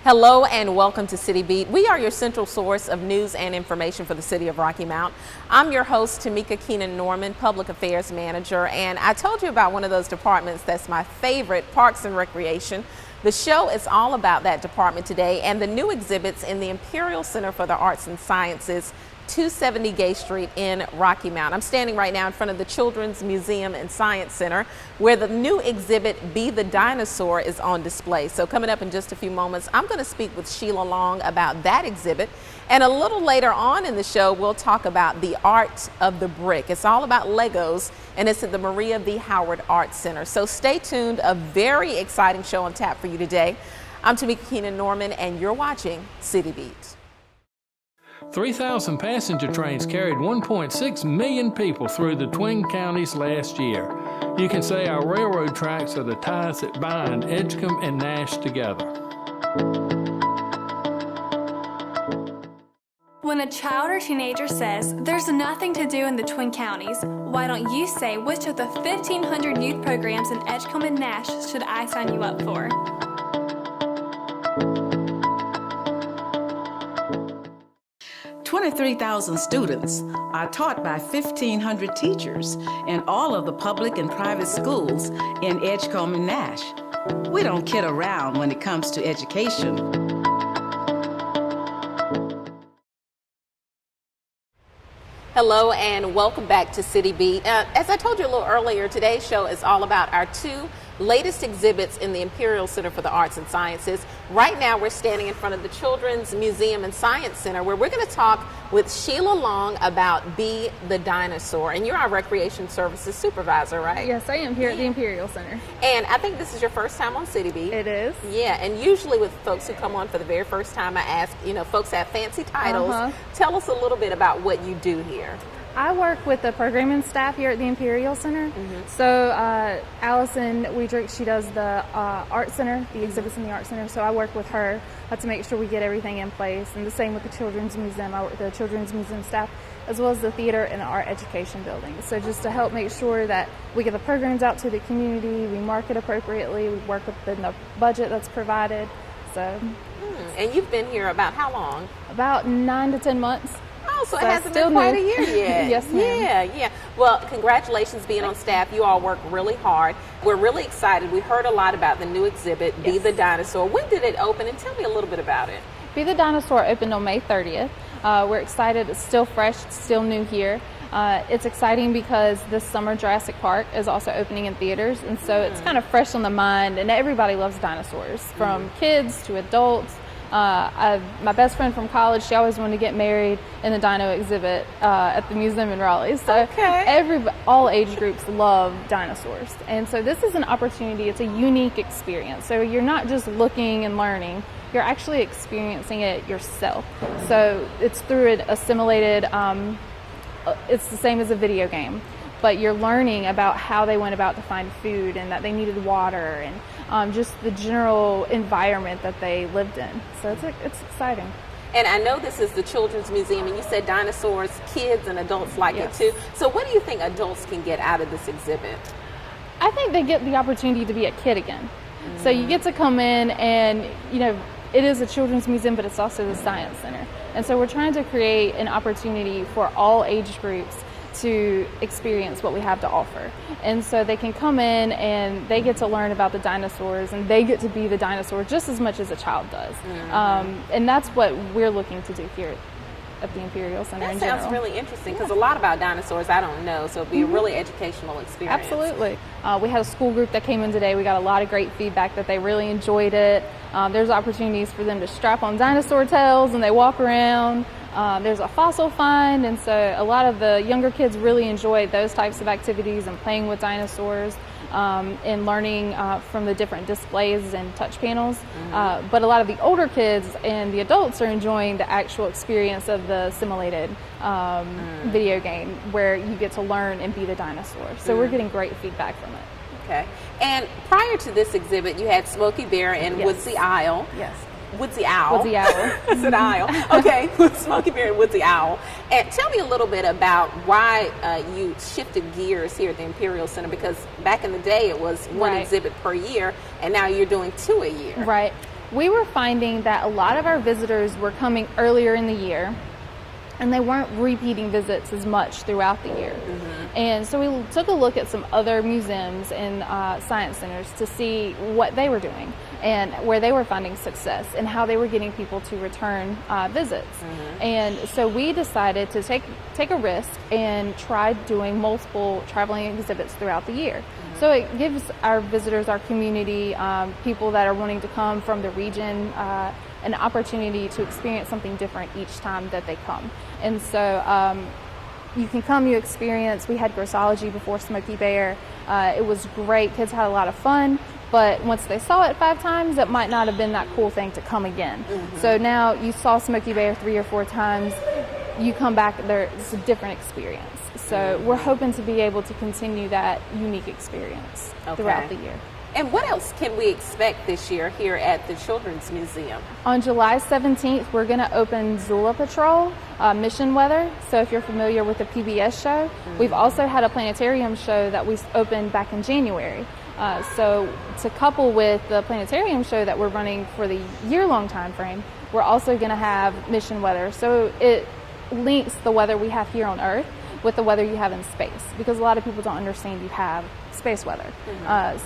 Hello and welcome to City Beat. We are your central source of news and information for the city of Rocky Mount. I'm your host, Tamika Keenan-Norman, Public Affairs Manager, and I told you about one of those departments that's my favorite, Parks and Recreation. The show is all about that department today and the new exhibits in the Imperial Center for the Arts and Sciences, 270 Gay Street in Rocky Mount. I'm standing right now in front of the Children's Museum and Science Center, where the new exhibit, Be the Dinosaur, is on display. So coming up in just a few moments, I'm going to speak with Sheila Long about that exhibit. And a little later on in the show, we'll talk about the art of the brick. It's all about Legos, and it's at the Maria V. Howard Arts Center. So stay tuned, a very exciting show on tap for you today. I'm Tamika Keenan-Norman, and you're watching City Beat. 3,000 passenger trains carried 1.6 million people through the Twin Counties last year. You can say our railroad tracks are the ties that bind Edgecombe and Nash together. When a child or teenager says, "There's nothing to do in the Twin Counties," why don't you say, which of the 1,500 youth programs in Edgecombe and Nash should I sign you up for? 23,000 students are taught by 1,500 teachers in all of the public and private schools in Edgecombe and Nash. We don't kid around when it comes to education. Hello and welcome back to City Beat. As I told you a little earlier, today's show is all about our two latest exhibits in the Imperial Center for the Arts and Sciences. Right now we're standing in front of the Children's Museum and Science Center, where we're going to talk with Sheila Long about Be the Dinosaur. And you're our Recreation Services Supervisor, right? Yes, I am here at the Imperial Center. And I think this is your first time on City Beat. It is. Yeah, and usually with folks who come on for the very first time, I ask, folks have fancy titles. Tell us a little bit about what you do here. I work with the programming staff here at the Imperial Center. So Allison Weidrich, she does the Art Center, the exhibits in the Art Center. So I work with her to make sure we get everything in place. And the same with the Children's Museum. I work with the Children's Museum staff, as well as the theater and the art education building. So just to help make sure that we get the programs out to the community, we market appropriately, we work within the budget that's provided. So. And you've been here about how long? About 9 to 10 months. Oh, so it hasn't been quite a year yet. Yes, ma'am. Yeah. Well, congratulations being on staff. You all work really hard. We're really excited. We heard a lot about the new exhibit, Be the Dinosaur. When did it open? And tell me a little bit about it. Be the Dinosaur opened on May 30th. We're excited. It's still fresh. It's still new here. It's exciting because this summer Jurassic Park is also opening in theaters, and so it's kind of fresh on the mind, and everybody loves dinosaurs, from kids to adults. My best friend from college, she always wanted to get married in the dino exhibit at the museum in Raleigh. So all age groups love dinosaurs. And so this is an opportunity. It's a unique experience. So you're not just looking and learning. You're actually experiencing it yourself. So it's through a simulated, it's the same as a video game, but you're learning about how they went about to find food and that they needed water and just the general environment that they lived in. So it's exciting. And I know this is the Children's Museum, and you said dinosaurs, kids and adults like it too. So what do you think adults can get out of this exhibit? I think they get the opportunity to be a kid again. So you get to come in and, it is a children's museum, but it's also the Science Center. And so we're trying to create an opportunity for all age groups to experience what we have to offer. And so they can come in and they get to learn about the dinosaurs, and they get to be the dinosaur just as much as a child does. And that's what we're looking to do here at the Imperial Center in general. That sounds really interesting, because a lot about dinosaurs I don't know, so it'll be a really educational experience. Absolutely. We had a school group that came in today. We got a lot of great feedback that they really enjoyed it. There's opportunities for them to strap on dinosaur tails and they walk around. There's a fossil find, and so a lot of the younger kids really enjoy those types of activities and playing with dinosaurs and learning from the different displays and touch panels. But a lot of the older kids and the adults are enjoying the actual experience of the simulated video game, where you get to learn and be the dinosaur. So we're getting great feedback from it. Okay. And prior to this exhibit, you had Smokey Bear and Woodsy Owl. Yes. Woodsy Owl. Woodsy Owl. I said owl. Okay, Smokey Bear and Woodsy Owl. And tell me a little bit about why you shifted gears here at the Imperial Center, because back in the day it was one exhibit per year, and now you're doing 2 a year. Right. we were finding that a lot of our visitors were coming earlier in the year, and they weren't repeating visits as much throughout the year. And so we took a look at some other museums and science centers to see what they were doing and where they were finding success and how they were getting people to return visits. And so we decided to take a risk and try doing multiple traveling exhibits throughout the year. So it gives our visitors, our community, people that are wanting to come from the region, an opportunity to experience something different each time that they come. And so you can come, you experience, we had grossology before Smokey Bear. It was great, kids had a lot of fun, but once they saw it 5 times, it might not have been that cool thing to come again. So now you saw Smokey Bear 3 or 4 times, you come back, it's a different experience. So we're hoping to be able to continue that unique experience throughout the year. And what else can we expect this year here at the Children's Museum? On July 17th, we're going to open Zula Patrol, Mission Weather. So if you're familiar with the PBS show, we've also had a planetarium show that we opened back in January. So to couple with the planetarium show that we're running for the year-long time frame, we're also going to have Mission Weather. So it links the weather we have here on Earth with the weather you have in space, because a lot of people don't understand you have space weather.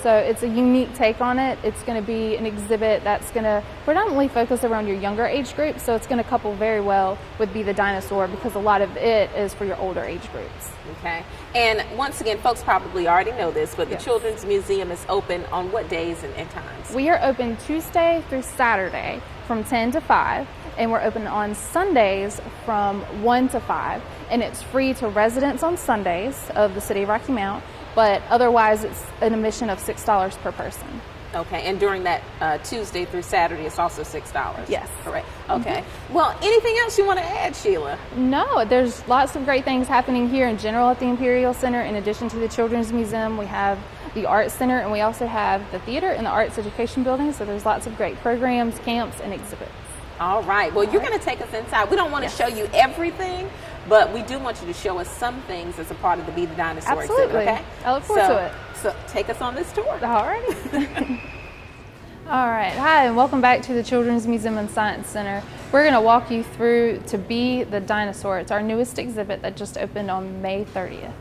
So it's a unique take on it. It's going to be an exhibit that's going to predominantly focus around your younger age group, so it's going to couple very well with Be the Dinosaur, because a lot of it is for your older age groups. Okay. And once again, folks probably already know this, but the Children's Museum is open on what days and times? We are open Tuesday through Saturday from 10 to 5, and we're open on Sundays from 1 to 5, and it's free to residents on Sundays of the City of Rocky Mount, but otherwise it's an admission of $6 per person. Okay, and during that Tuesday through Saturday, it's also $6? Yes. Correct. Okay. Well, anything else you want to add, Sheila? No, there's lots of great things happening here in general at the Imperial Center. In addition to the Children's Museum, we have the Arts Center, and we also have the theater and the Arts Education Building, so there's lots of great programs, camps, and exhibits. All right. Well, you're going to take us inside. We don't want to show you everything, but we do want you to show us some things as a part of the Be the Dinosaur exhibit, okay? I look forward to it. So take us on this tour. All right. All right. Hi, and welcome back to the Children's Museum and Science Center. We're going to walk you through to Be the Dinosaur. It's our newest exhibit that just opened on May 30th.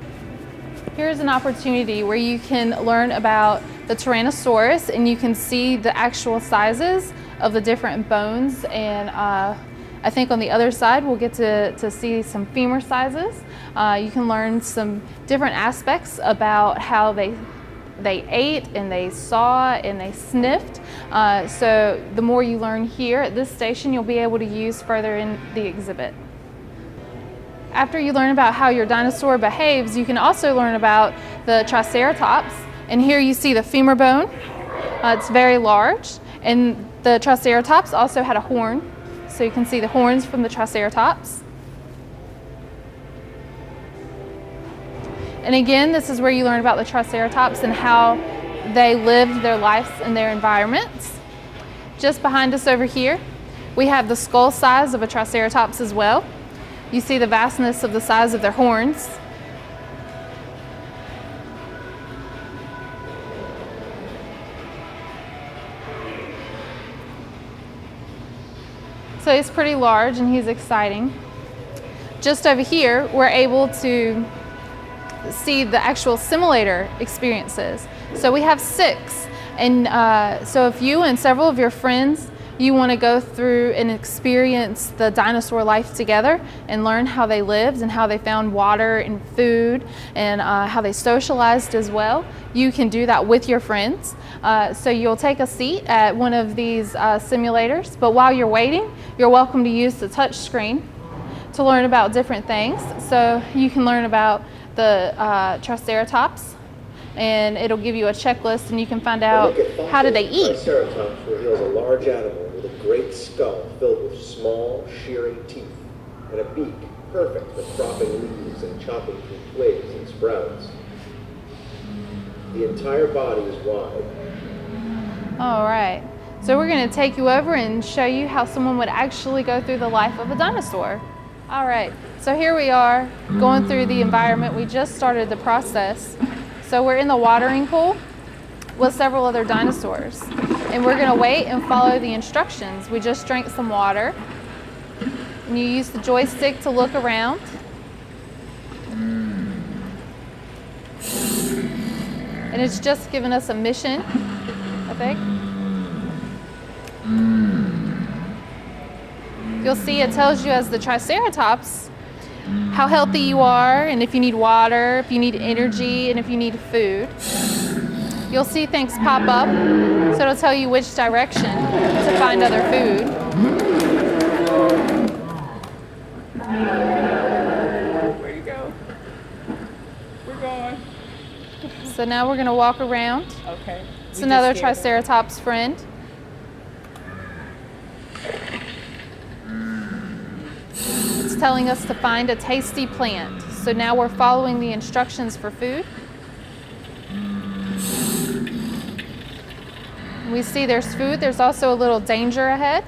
Here's an opportunity where you can learn about the Tyrannosaurus, and you can see the actual sizes of the different bones, and I think on the other side we'll get to see some femur sizes. You can learn some different aspects about how they ate and they saw and they sniffed. So the more you learn here at this station, you'll be able to use further in the exhibit. After you learn about how your dinosaur behaves, you can also learn about the Triceratops. And here you see the femur bone. It's very large. And the Triceratops also had a horn. So you can see the horns from the Triceratops. And again, this is where you learn about the Triceratops and how they lived their lives in their environments. Just behind us over here, we have the skull size of a Triceratops as well. You see the vastness of the size of their horns. So he's pretty large and he's exciting. Just over here, we're able to see the actual simulator experiences. So we have 6. And so if you and several of your friends, you want to go through and experience the dinosaur life together and learn how they lived and how they found water and food and how they socialized as well, you can do that with your friends. So you'll take a seat at one of these simulators, but while you're waiting, you're welcome to use the touch screen to learn about different things. So you can learn about the Triceratops, and it'll give you a checklist and you can find out how did they eat. Triceratops reveals a large animal with a great skull filled with small, shearing teeth and a beak perfect for cropping leaves and chopping through twigs and sprouts. The entire body is wide. All right, so we're going to take you over and show you how someone would actually go through the life of a dinosaur. All right, so here we are going through the environment. We just started the process. So we're in the watering pool. with several other dinosaurs. And we're going to wait and follow the instructions. We just drank some water. And you use the joystick to look around. And it's just given us a mission, I think. You'll see it tells you as the Triceratops how healthy you are, and if you need water, if you need energy, and if you need food. You'll see things pop up, so it'll tell you which direction to find other food. Where you go? We're going. So now we're going to walk around. Okay. It's another Triceratops friend. It's telling us to find a tasty plant. So now we're following the instructions for food. We see there's food. There's also a little danger ahead.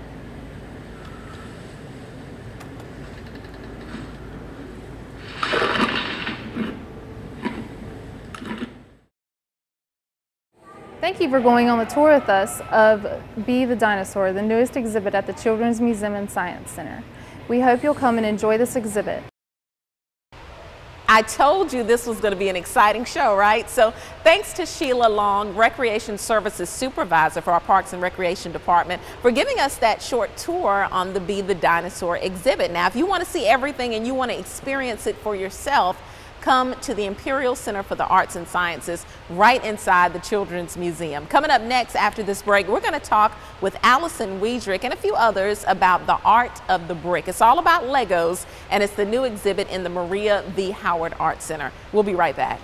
Thank you for going on the tour with us of Be the Dinosaur, the newest exhibit at the Children's Museum and Science Center. We hope you'll come and enjoy this exhibit. I told you this was going to be an exciting show, right? So thanks to Sheila Long, Recreation Services Supervisor for our Parks and Recreation Department, for giving us that short tour on the Be the Dinosaur exhibit. Now, if you want to see everything and you want to experience it for yourself, come to the Imperial Center for the Arts and Sciences right inside the Children's Museum. Coming up next after this break, we're going to talk with Allison Wiedrich and a few others about the art of the brick. It's all about Legos, and it's the new exhibit in the Maria V. Howard Art Center. We'll be right back.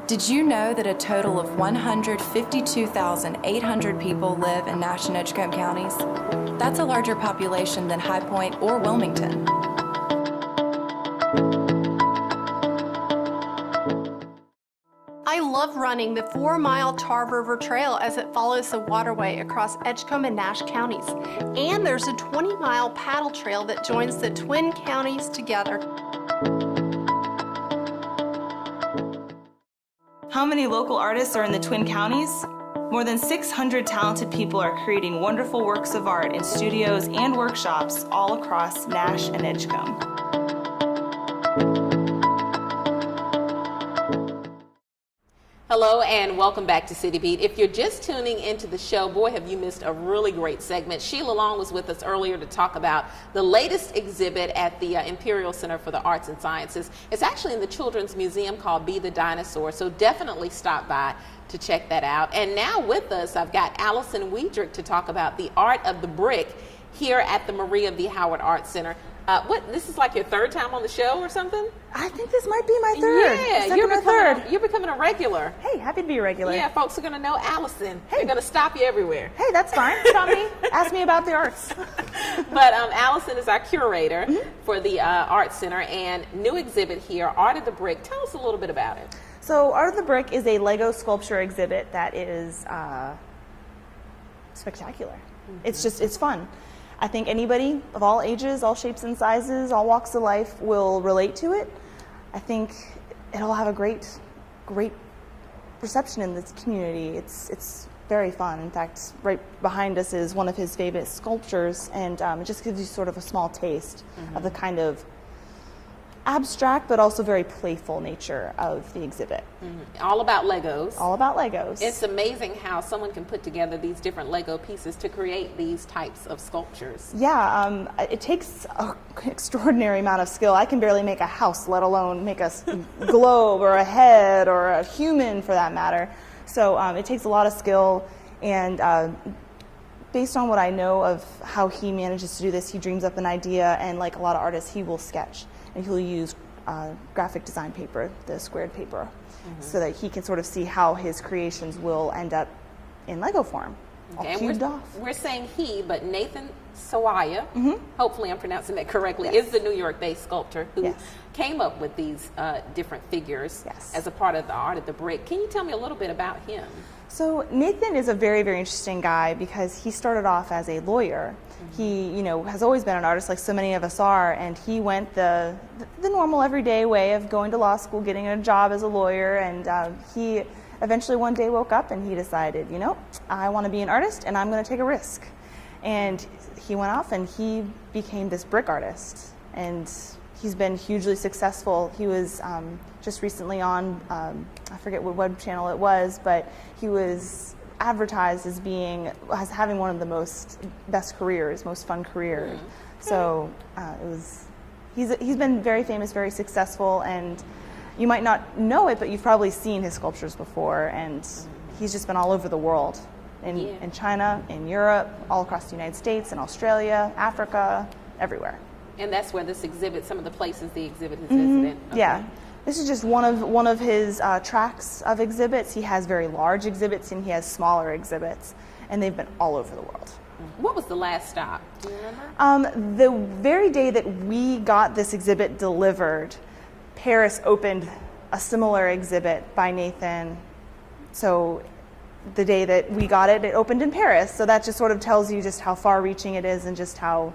Did you know that a total of 152,800 people live in Nash and Edgecombe counties? That's a larger population than High Point or Wilmington. I love running the 4-mile Tar River Trail as it follows the waterway across Edgecombe and Nash counties. And there's a 20-mile paddle trail that joins the twin counties together. How many local artists are in the Twin Counties? More than 600 talented people are creating wonderful works of art in studios and workshops all across Nash and Edgecombe. Hello and welcome back to City Beat. If you're just tuning into the show, boy, have you missed a really great segment. Sheila Long was with us earlier to talk about the latest exhibit at the Imperial Center for the Arts and Sciences. It's actually in the Children's Museum called Be the Dinosaur, so definitely stop by to check that out. And now with us, I've got Allison Wiedrich to talk about the art of the brick here at the Maria V. Howard Art Center. This is like your third time on the show or something? I think this might be my third. Yeah, you're becoming a regular. Hey, happy to be a regular. Yeah, folks are going to know Allison. Hey. They're going to stop you everywhere. Hey, that's fine. Stop me. Ask me about the arts. But Allison is our curator for the Art Center, and new exhibit here, Art of the Brick. Tell us a little bit about it. So Art of the Brick is a Lego sculpture exhibit that is spectacular. It's fun. I think anybody of all ages, all shapes and sizes, all walks of life will relate to it. I think it'll have a great reception in this community. It's very fun. In fact, right behind us is one of his favorite sculptures, and it just gives you sort of a small taste of the kind of abstract but also very playful nature of the exhibit. All about Legos. All about Legos. It's amazing how someone can put together these different Lego pieces to create these types of sculptures. Yeah, it takes an extraordinary amount of skill. I can barely make a house, let alone make a globe or a head or a human for that matter. So it takes a lot of skill, and based on what I know of how he manages to do this, he dreams up an idea, and like a lot of artists, he will sketch. And he'll use graphic design paper, the squared paper, so that he can sort of see how his creations will end up in Lego form, all cubed off. We're saying he, but Nathan Sawaya, hopefully I'm pronouncing that correctly, is the New York-based sculptor who came up with these different figures as a part of the Art of the Brick. Can you tell me a little bit about him? So Nathan is a very, very interesting guy because he started off as a lawyer. He, has always been an artist like so many of us are, and he went the normal everyday way of going to law school, getting a job as a lawyer, and he eventually one day woke up and he decided, you know, I want to be an artist and I'm going to take a risk. And he went off and he became this brick artist. And he's been hugely successful. He was just recently on, I forget what web channel it was, but he was advertised as having one of the best careers, most fun careers. So he's been very famous, very successful, and you might not know it, but you've probably seen his sculptures before, and he's just been all over the world, in China, in Europe, all across the United States, in Australia, Africa, everywhere. And that's where this exhibit, some of the places the exhibit is visited. Okay. Yeah. This is just one of his tracks of exhibits. He has very large exhibits and he has smaller exhibits, and they've been all over the world. What was the last stop? Do you remember? The very day that we got this exhibit delivered, Paris opened a similar exhibit by Nathan. So the day that we got it, it opened in Paris. So that just sort of tells you just how far-reaching it is and just how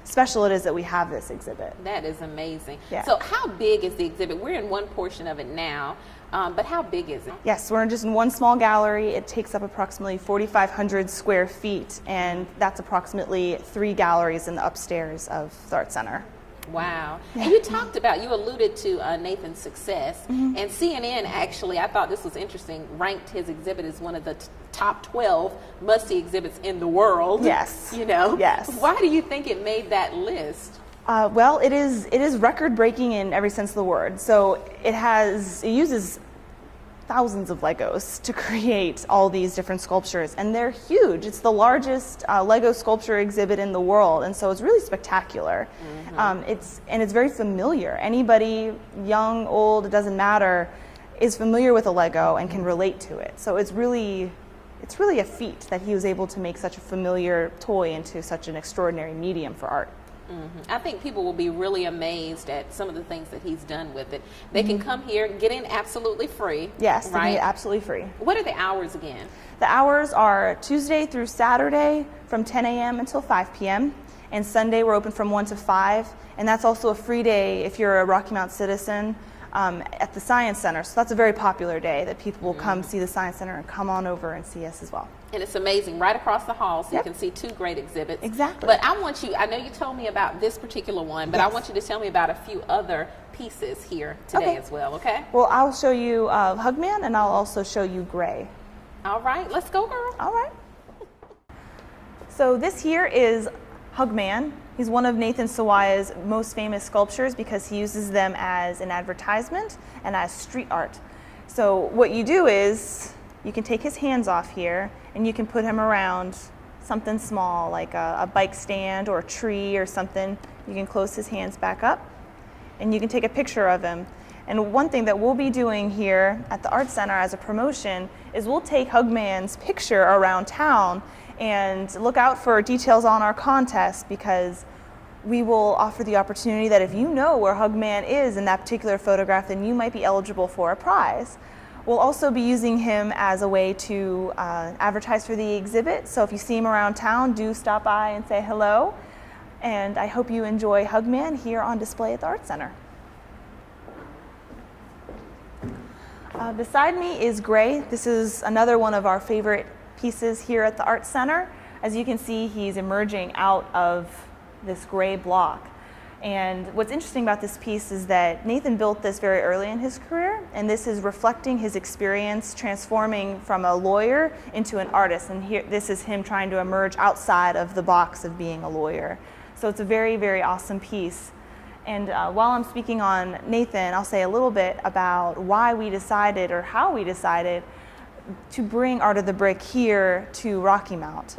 special it is that we have this exhibit. That is amazing. Yeah. So how big is the exhibit? We're in one portion of it now, but how big is it? Yes, we're just in one small gallery. It takes up approximately 4,500 square feet, and that's approximately 3 galleries in the upstairs of the Art Center. Wow. And you alluded to Nathan's success, and CNN actually, I thought this was interesting, ranked his exhibit as one of the top 12 must-see exhibits in the world. Yes. You know? Yes. Why do you think it made that list? Well, it is record-breaking in every sense of the word. So it uses thousands of Legos to create all these different sculptures, and they're huge. It's the largest Lego sculpture exhibit in the world, and so it's really spectacular. It's very familiar. Anybody, young, old, it doesn't matter, is familiar with a Lego and can relate to it. So it's really a feat that he was able to make such a familiar toy into such an extraordinary medium for art. I think people will be really amazed at some of the things that he's done with it. They can come here, get in absolutely free. Yes, right? they get absolutely free. What are the hours again? The hours are Tuesday through Saturday from 10 a.m. until 5 p.m. And Sunday we're open from 1 to 5. And that's also a free day if you're a Rocky Mount citizen at the Science Center. So that's a very popular day that people will come see the Science Center and come on over and see us as well. And it's amazing, right across the hall, so you can see 2 great exhibits. Exactly. But I know you told me about this particular one, but I want you to tell me about a few other pieces here today as well, okay? Well, I'll show you Hugman, and I'll also show you Gray. All right, let's go, girl. All right. So this here is Hugman. He's one of Nathan Sawaya's most famous sculptures because he uses them as an advertisement and as street art. So what you do is you can take his hands off here and you can put him around something small like a bike stand or a tree or something. You can close his hands back up and you can take a picture of him. And one thing that we'll be doing here at the Art Center as a promotion is we'll take Hugman's picture around town, and look out for details on our contest because we will offer the opportunity that if you know where Hugman is in that particular photograph, then you might be eligible for a prize. We'll also be using him as a way to advertise for the exhibit. So if you see him around town, do stop by and say hello. And I hope you enjoy Hugman here on display at the Art Center. Beside me is Gray. This is another one of our favorite pieces here at the Art Center. As you can see, he's emerging out of this gray block. And what's interesting about this piece is that Nathan built this very early in his career, and this is reflecting his experience transforming from a lawyer into an artist. And here, this is him trying to emerge outside of the box of being a lawyer. So it's a very, very awesome piece. And while I'm speaking on Nathan, I'll say a little bit about why we decided, or how we decided, to bring Art of the Brick here to Rocky Mount.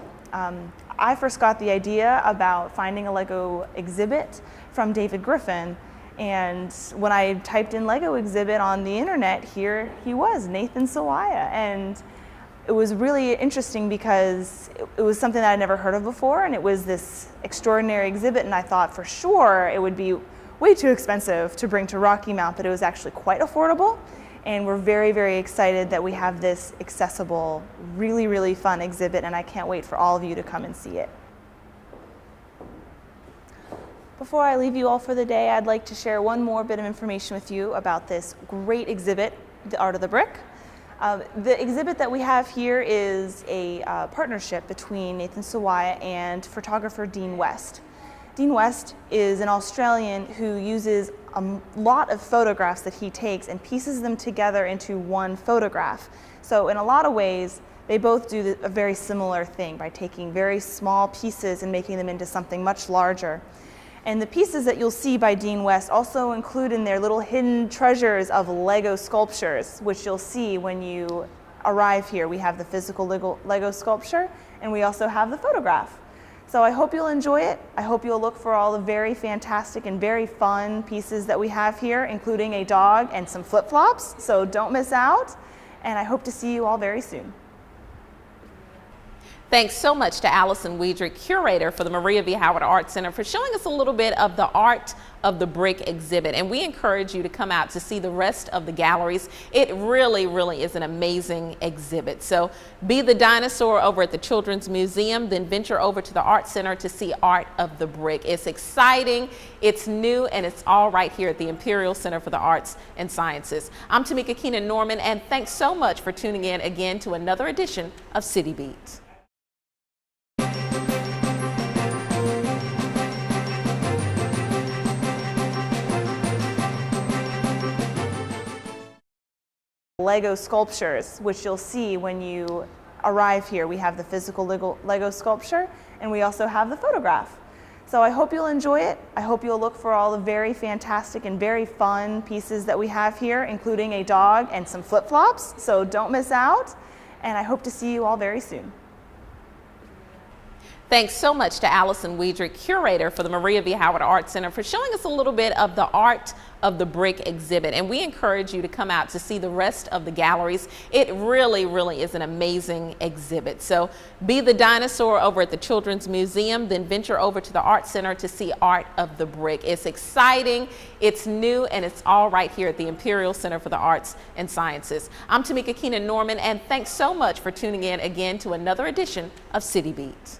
I first got the idea about finding a Lego exhibit from David Griffin, and when I typed in Lego exhibit on the internet, here he was, Nathan Sawaya. And it was really interesting because it was something that I'd never heard of before, and it was this extraordinary exhibit, and I thought for sure it would be way too expensive to bring to Rocky Mount, but it was actually quite affordable. And we're very, very excited that we have this accessible, really, really fun exhibit, and I can't wait for all of you to come and see it. Before I leave you all for the day, I'd like to share one more bit of information with you about this great exhibit, The Art of the Brick. The exhibit that we have here is a partnership between Nathan Sawaya and photographer Dean West. Dean West is an Australian who uses a lot of photographs that he takes and pieces them together into one photograph. So in a lot of ways, they both do a very similar thing by taking very small pieces and making them into something much larger. And the pieces that you'll see by Dean West also include in their little hidden treasures of Lego sculptures, which you'll see when you arrive here. We have the physical Lego sculpture, and we also have the photograph. So I hope you'll enjoy it. I hope you'll look for all the very fantastic and very fun pieces that we have here, including a dog and some flip-flops, so don't miss out. And I hope to see you all very soon. Thanks so much to Allison Weidrich, curator for the Maria V. Howard Art Center, for showing us a little bit of the Art of the Brick exhibit. And we encourage you to come out to see the rest of the galleries. It really, really is an amazing exhibit. So be the dinosaur over at the Children's Museum, then venture over to the Art Center to see Art of the Brick. It's exciting, it's new, and it's all right here at the Imperial Center for the Arts and Sciences. I'm Tamika Keenan Norman, and thanks so much for tuning in again to another edition of City Beat. Lego sculptures, which you'll see when you arrive here. We have the physical Lego sculpture, and we also have the photograph. So I hope you'll enjoy it. I hope you'll look for all the very fantastic and very fun pieces that we have here, including a dog and some flip-flops, so don't miss out. And I hope to see you all very soon. Thanks so much to Allison Weidrich, curator for the Maria V. Howard Art Center, for showing us a little bit of the Art of the Brick exhibit. And we encourage you to come out to see the rest of the galleries. It really, really is an amazing exhibit. So be the dinosaur over at the Children's Museum, then venture over to the Art Center to see Art of the Brick. It's exciting, it's new, and it's all right here at the Imperial Center for the Arts and Sciences. I'm Tamika Keenan Norman, and thanks so much for tuning in again to another edition of City Beat.